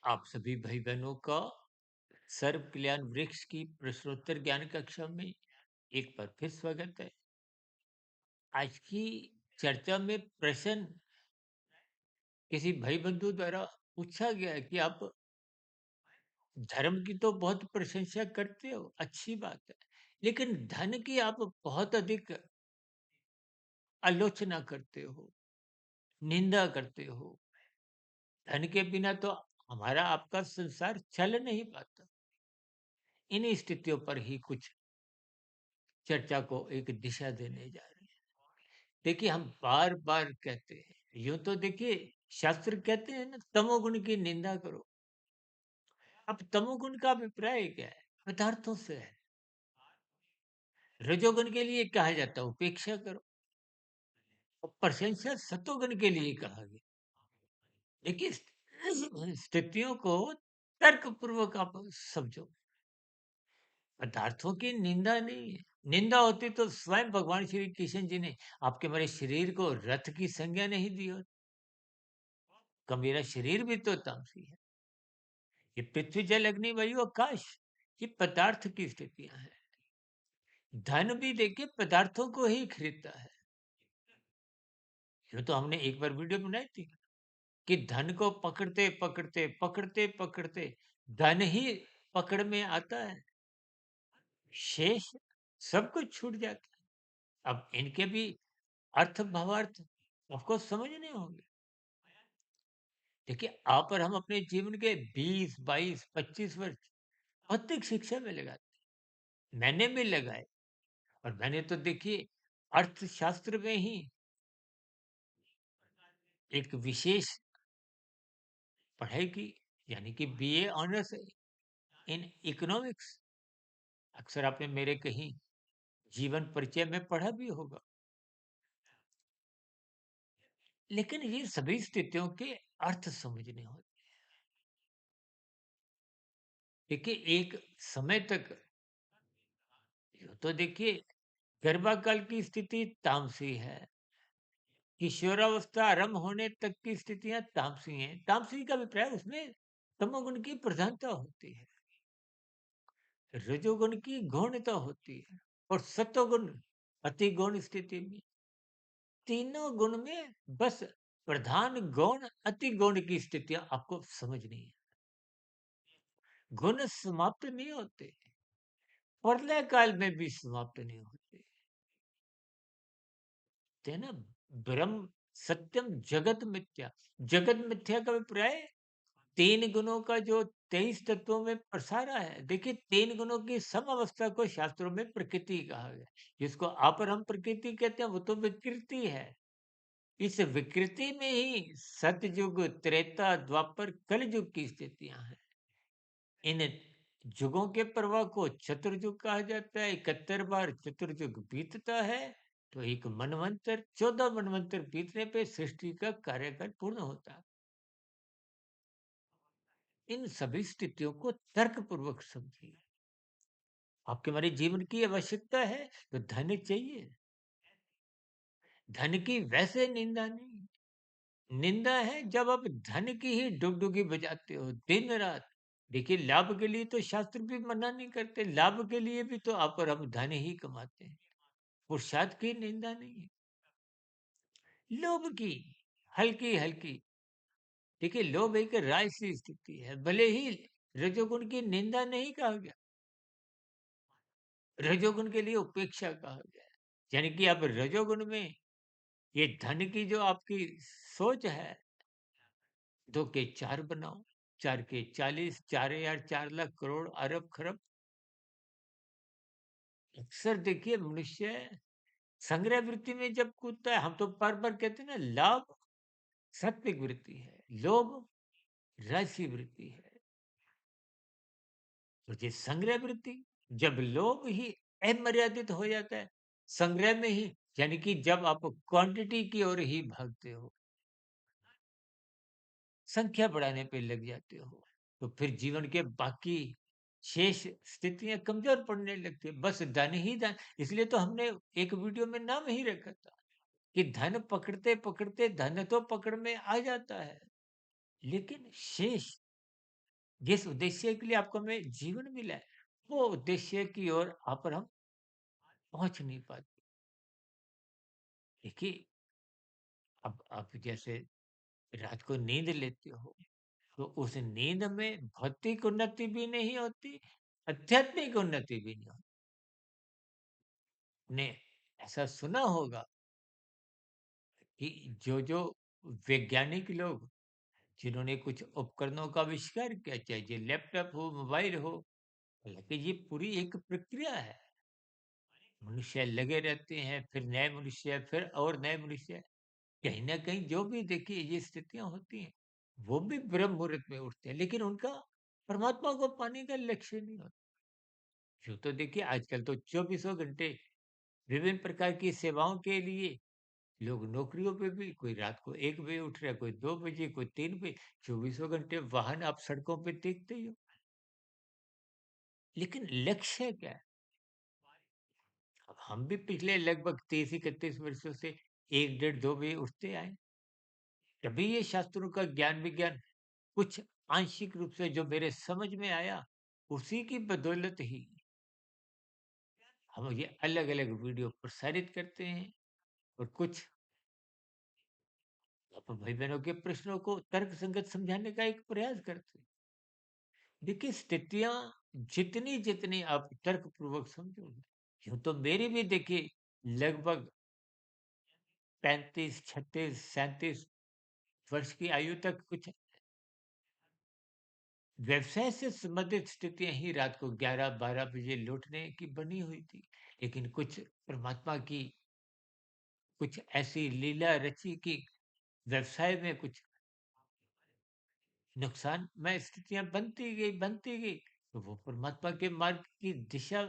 आप सभी भाई बहनों का सर्व कल्याण वृक्ष की प्रश्नोत्तर ज्ञान कक्षा में एक बार फिर स्वागत है। आज की चर्चा में प्रश्न किसी भाई बंधु द्वारा पूछा गया है कि आप धर्म की तो बहुत प्रशंसा करते हो, अच्छी बात है, लेकिन धन की आप बहुत अधिक आलोचना करते हो, निंदा करते हो। धन के बिना तो हमारा आपका संसार चल नहीं पाता। इन्हीं स्थितियों पर ही कुछ चर्चा को एक दिशा देने जा रहे हैं। देखिए, हम बार-बार कहते हैं, यूँ तो देखिए शास्त्र कहते हैं ना, तमोगुण की निंदा करो। अब तमोगुण का अभिप्राय क्या है? पदार्थों से है। रजोगुण के लिए कहा जाता है उपेक्षा करो और प्रशंसा सतोगुण के लिए कहा गया। देखिए, स्थितियों को तर्कपूर्वक आप समझो। पदार्थों की निंदा नहीं है। निंदा होती तो स्वयं भगवान श्री कृष्ण जी ने आपके हमारे शरीर को रथ की संज्ञा नहीं दी होती। का मेरा शरीर भी तो तामसी है। ये पृथ्वी जल अग्नि वायु आकाश, ये पदार्थ की स्थितियां हैं। धन भी देखिए पदार्थों को ही खरीदता है। ये तो हमने एक बार वीडियो बनाई थी कि धन को पकड़ते पकड़ते पकड़ते पकड़ते धन ही पकड़ में आता है, शेष सब कुछ छूट जाता है। अब इनके भी अर्थ भावार्थ आपको समझने होंगे। देखिए, आप और हम अपने जीवन के 20 22 25 वर्ष भौतिक शिक्षा में लगाते हैं। मैंने भी लगाए और मैंने तो देखिए अर्थशास्त्र में ही एक विशेष पढ़ाई की, यानी कि बीए ऑनर्स इन इकोनॉमिक्स। अक्सर आपने मेरे कहीं जीवन परिचय में पढ़ा भी होगा। लेकिन ये सभी स्थितियों के अर्थ समझने होते। देखिए, एक समय तक यूं तो देखिए गर्भाकाल की स्थिति तामसी है, किशोरावस्था आरंभ होने तक की स्थितियां तामसी हैं। तामसी का अभिप्राय उसमें तमोगुण की प्रधानता होती है, रजोगुण की गौणता होती है और सत्वगुण अति गौण स्थिति में। तीनों गुण में बस प्रधान गौण अति गौण की स्थितियां आपको समझनी है। गुण समाप्त नहीं होते, प्रलय काल में भी समाप्त नहीं होते। ते ना, ब्रह्म सत्यम जगत मिथ्या। जगत मिथ्या का अभिप्राय तीन गुणों का जो 23 तत्वों में प्रसारा है। देखिए, तीन गुणों की सम अवस्था को शास्त्रों में प्रकृति कहा गया। जिसको आप और हम प्रकृति कहते हैं, वो तो विकृति है। इस विकृति में ही सतयुग, त्रेता, द्वापर, कलयुग की स्थितियां हैं। इन युगों के प्रवाह को चतुर्युग कहा जाता है। 71 बार चतुर्युग बीतता है तो एक मनवंतर, 14 मनवंतर बीतने पे सृष्टि का कार्यकाल पूर्ण होता है। इन सभी स्थितियों को तर्कपूर्वक समझिए। आपके हमारे जीवन की आवश्यकता है तो धन चाहिए। धन की वैसे निंदा नहीं, निंदा है जब आप धन की ही डुगडुगी बजाते हो दिन रात। देखिए, लाभ के लिए तो शास्त्र भी मना नहीं करते, लाभ के लिए भी तो आप और हम धन ही कमाते हैं। पुरुषार्थ की निंदा नहीं है, लोभ की हल्की हल्की। देखिए, लोभ एक राजसी स्थिति है, भले ही रजोगुण की निंदा नहीं कहा गया, रजोगुण के लिए उपेक्षा कहा गया है। यानी कि अब रजोगुण में ये धन की जो आपकी सोच है, 2 के 4 बनाओ, 4 के 40, 4,000, 4 लाख करोड़ अरब खरब। अक्सर देखिए मनुष्य संग्रह वृत्ति में जब कूदता है, हम तो बार बार कहते हैं ना, लाभ सात्विक वृत्ति है, लोभ राजसी वृत्ति है। तो ये संग्रह वृत्ति, जब लोभ ही अमर्यादित हो जाता है संग्रह में ही, यानी कि जब आप क्वांटिटी की ओर ही भागते हो, संख्या बढ़ाने पे लग जाते हो, तो फिर जीवन के बाकी शेष स्थितियां कमजोर पड़ने लगती है। बस धन ही धन। इसलिए तो हमने एक वीडियो में नाम ही रखा था कि धन पकड़ते पकड़ते धन तो पकड़ में आ जाता है, लेकिन शेष जिस उद्देश्य के लिए आपको हमें जीवन मिला है, वो उद्देश्य की ओर आप और हम पहुँच नहीं पाते। देखिए, अब आप जैसे रात को नींद लेते हो, तो उस नींद में भौतिक उन्नति भी नहीं होती, आध्यात्मिक उन्नति भी नहीं होती। आपने ऐसा सुना होगा कि जो वैज्ञानिक लोग जिन्होंने कुछ उपकरणों का आविष्कार किया, चाहे ये लैपटॉप हो, मोबाइल हो, हालाँकि ये पूरी एक प्रक्रिया है। मनुष्य लगे रहते हैं, फिर नए मनुष्य, फिर और नए मनुष्य। कहीं न कहीं जो भी देखिए ये स्थितियाँ होती हैं, वो भी ब्रह्म मुहूर्त में उठते हैं, लेकिन उनका परमात्मा को पाने का लक्ष्य नहीं होता। यूँ तो देखिए आजकल तो चौबीसों घंटे विभिन्न प्रकार की सेवाओं के लिए लोग नौकरियों पे भी कोई रात को 1 बजे उठ रहा है, कोई 2 बजे, कोई 3 बजे, चौबीसों घंटे वाहन आप सड़कों पे देखते ही हो। लेकिन लक्ष्य क्या है? अब हम भी पिछले लगभग 30-31 वर्षों से 1 डेढ़ 2 बजे उठते आए हैं। तभी ये शास्त्रों का ज्ञान विज्ञान कुछ आंशिक रूप से जो मेरे समझ में आया, उसी की बदौलत ही हम ये अलग-अलग वीडियो प्रसारित करते हैं और कुछ अपने भाई-बहनों के प्रश्नों को तर्कसंगत समझाने का एक प्रयास करते हैं। देखिए स्थितियाँ जितनी आप तर्कपूर्वक समझोगे, यूँ तो मेरी भी देखिए लगभग 35, 36, 37 वर्ष की आयु तक कुछ व्यवसाय से संबंधित स्थितियाँ ही रात को 11-12 बजे लौटने की बनी हुई थी। लेकिन कुछ परमात्मा की कुछ ऐसी लीला रची कि व्यवसाय में कुछ नुकसानमय स्थितियाँ बनती गई, तो वो परमात्मा के मार्ग की दिशा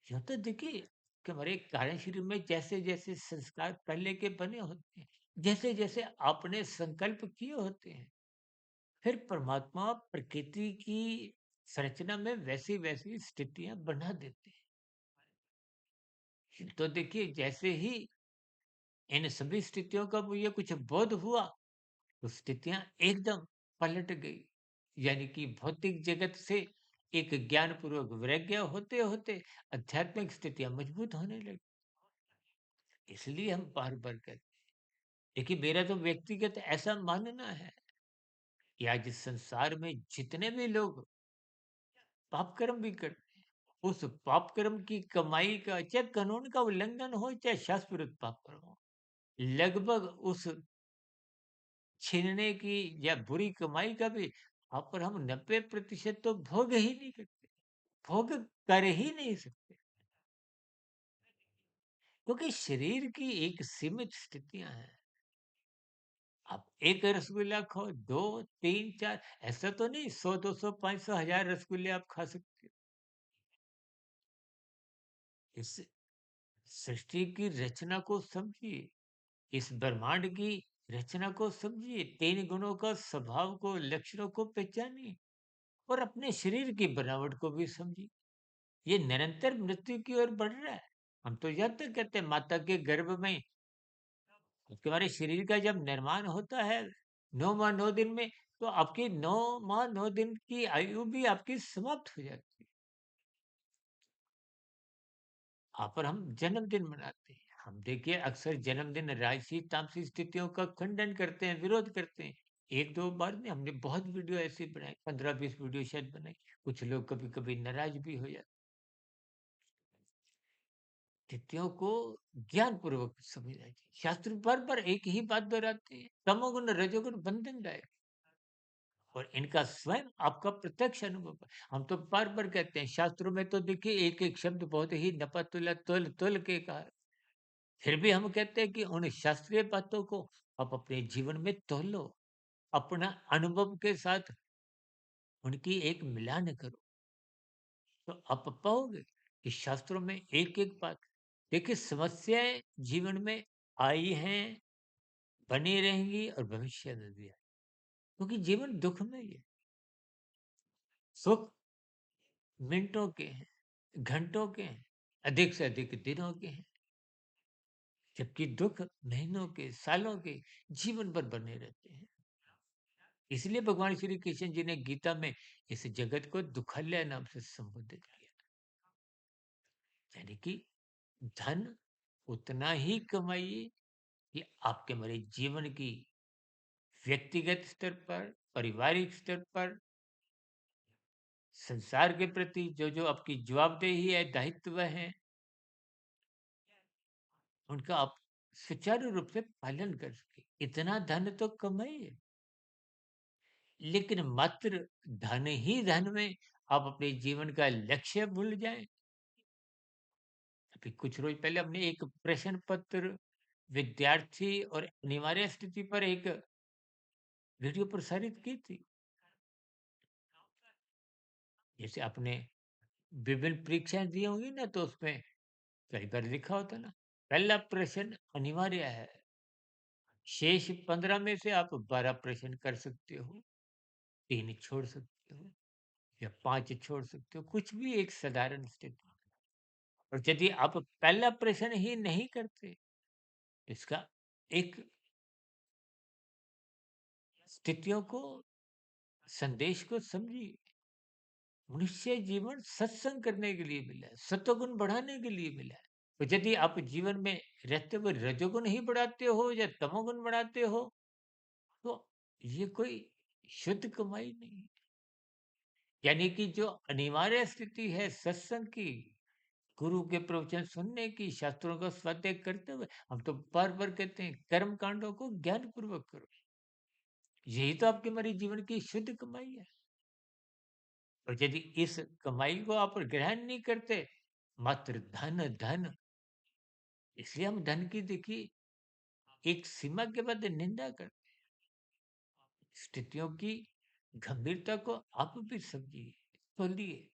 यूँ तो देखिए कि हमारे कारण शरीर में जैसे-जैसे संस्कार पहले के बने होते हैं, जैसे-जैसे आपने संकल्प किए होते हैं, फिर परमात्मा प्रकृति की संरचना में वैसी-वैसी स्थितियाँ बना देते हैं। तो देखिए जैसे ही इन सभी स्थितियों का मुझे कुछ बोध हुआ, तो स्थितियाँ एकदम पलट गई। यानी कि भौतिक जगत से एक ज्ञानपूर्वक वैराग्य होते-होते आध्यात्मिक स्थितियाँ मजबूत होने लगी। इसलिए हम बार-बार कहते हैं। देखिए मेरा तो व्यक्तिगत ऐसा मानना है कि आज इस संसार में जितने भी लोग पाप कर्म भी करते हैं, उस पाप कर्म की कमाई का चाहे कानून का उल्लंघन हो, चाहे शास्त्र विरुद्ध पाप कर्म हो, लगभग उस छीनने की या बुरी कमाई का भी आप और हम 90% तो भोग ही नहीं करते, भोग कर ही नहीं सकते। क्योंकि शरीर की एक सीमित स्थितियाँ हैं। आप 1 रसगुल्ला खाओ, 2, 3, 4 ऐसा तो नहीं 100, 200, 500, 1000 रसगुल्ले आप खा सकते हो। इस सृष्टि की रचना को समझिए, इस ब्रह्मांड की रचना को समझिए, 3 गुणों का स्वभाव को, लक्षणों को पहचानिए और अपने शरीर की बनावट को भी समझिए। ये निरंतर मृत्यु की ओर बढ़ रहा है। हम तो यह तक कहते हैं माता के गर्भ में कि हमारे शरीर का जब निर्माण होता है 9 माह 9 दिन में, तो आपकी 9 माह 9 दिन की आयु भी आपकी समाप्त हो जाती है। यहाँ पर हम जन्मदिन मनाते हैं। हम देखिए अक्सर जन्मदिन राजसी तामसी स्थितियों का खंडन करते हैं, विरोध करते हैं। 1-2 बार नहीं हमने बहुत वीडियो ऐसी बनाई, 15-20 वीडियो शायद बनाई। कुछ लोग कभी-कभी नाराज़ भी हो जाते। स्थितियों को ज्ञानपूर्वक समझना चाहिए। शास्त्र बार-बार एक ही बात दोहराते हैं, तमोगुण, रजोगुण बंधनदायक और इनका स्वयं आपका प्रत्यक्ष अनुभव है। हम तो बार-बार कहते हैं शास्त्रों में तो देखिए एक-एक शब्द बहुत ही नपतुला तुल-तुल के कहा है। फिर भी हम कहते हैं कि उन शास्त्रीय बातों को आप अपने जीवन में तोलो, अपना अनुभव के साथ उनकी एक मिलान करो, तो आप पाओगे कि शास्त्रों में एक-एक बात देखिए समस्याएँ जीवन में आई हैं, बनी रहेंगी और भविष्य में भी आए क्योंकि जीवन दुःख में ही है। सुख मिनटों के हैं, घंटों के हैं, अधिक से अधिक दिनों के हैं, जबकि दुःख महीनों के, सालों के, जीवन भर बने रहते हैं। इसलिए भगवान श्री कृष्ण जी ने गीता में इस जगत को दुखल्य नाम से संबोधित किया। यानी कि धन उतना ही कमाइए कि आपके मेरे जीवन की व्यक्तिगत स्तर पर, पारिवारिक स्तर पर, संसार के प्रति जो-जो आपकी जवाबदेही है, दायित्व है, उनका आप सुचारू रूप से पालन कर सकें। इतना धन तो कमाइए, लेकिन मात्र धन ही धन में आप अपने जीवन का लक्ष्य भूल जाएँ। अभी कुछ रोज पहले हमने एक प्रश्न पत्र विद्यार्थी और अनिवार्य स्थिति पर एक वीडियो प्रसारित की थी। जैसे आपने विभिन्न परीक्षाएँ दी होंगी ना, तो उसमें कई बार लिखा होता है ना, पहला प्रश्न अनिवार्य है, शेष 15 में से आप 12 प्रश्न कर सकते हो, 3 छोड़ सकते हो या 5 छोड़ सकते हो, कुछ भी एक साधारण स्थिति। और यदि आप पहला प्रश्न ही नहीं करते, इसका एक स्थितियों को, संदेश को समझिए। मनुष्य जीवन सत्संग करने के लिए मिला है, सत्वगुण बढ़ाने के लिए मिला है। तो यदि आप जीवन में रहते हुए रजोगुण ही बढ़ाते हो या तमोगुण बढ़ाते हो, तो ये कोई शुद्ध कमाई नहीं है। यानी कि जो अनिवार्य स्थिति है सत्संग की, गुरु के प्रवचन सुनने की, शास्त्रों का स्वाध्याय करते हुए, हम तो बार-बार कहते हैं कर्म कांडों को ज्ञान पूर्वक करो। यही तो आपके हमारे जीवन की शुद्ध कमाई है। और यदि इस कमाई को आप ग्रहण नहीं करते, मात्र धन, धन, इसलिए हम धन की देखिए एक सीमा के बाद निंदा करते हैं। स्थितियों की गंभीरता को आप भी समझिए, तोलिए।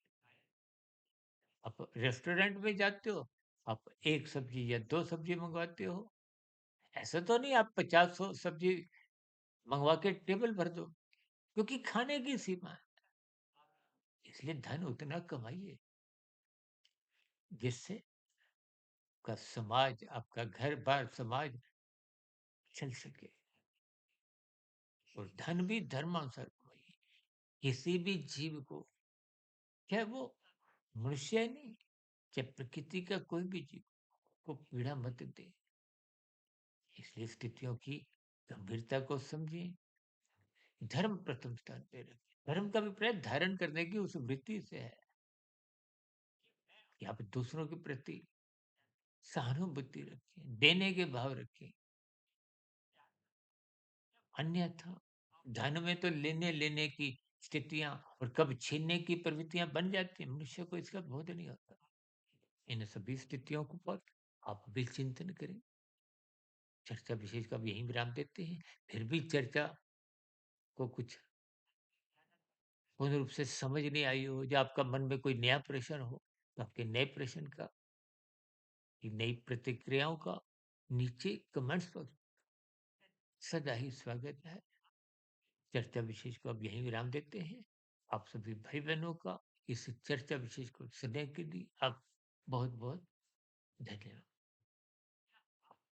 आप रेस्टोरेंट में जाते हो, आप 1 सब्जी या 2 सब्जी मंगवाते हो। ऐसा तो नहीं आप 50 सब्जी मंगवा के टेबल भर दो, क्योंकि खाने की सीमा है। इसलिए धन उतना कमाइए जिससे आपका समाज, आपका घर-बार समाज चल सके। और धन भी धर्मानुसार कमाइए। किसी भी जीव को, चाहे वो मनुष्य ही नहीं, चाहे प्रकृति का कोई भी जीव, को पीड़ा मत दे। इसलिए स्थितियों की गंभीरता को समझें। धर्म प्रथम स्थान पे रखें। धर्म का अभिप्राय धारण करने की उस वृत्ति से है कि आप दूसरों के प्रति सहानुभूति रखें, देने के भाव रखें। अन्यथा धन में तो लेने लेने की स्थितियां और कब छीनने की प्रवृत्तियां बन जाती हैं, मनुष्य को इसका बोध नहीं होता। इन सभी स्थितियों को पर आप भी चिंतन करें। चर्चा विशेष का अब यहीं विराम देते हैं। फिर भी चर्चा को कुछ पूर्ण रूप से समझ नहीं आई हो, या आपका मन में कोई नया प्रश्न हो, तो आपके नए प्रश्न का, की नई प्रतिक्रियाओं का नीचे कमेंट्स पर सदा ही स्वागत है। चर्चा विशेष को अब यहीं विराम देते हैं। आप सभी भाई बहनों का इस चर्चा विशेष को सुनने के लिए आप बहुत बहुत धन्यवाद।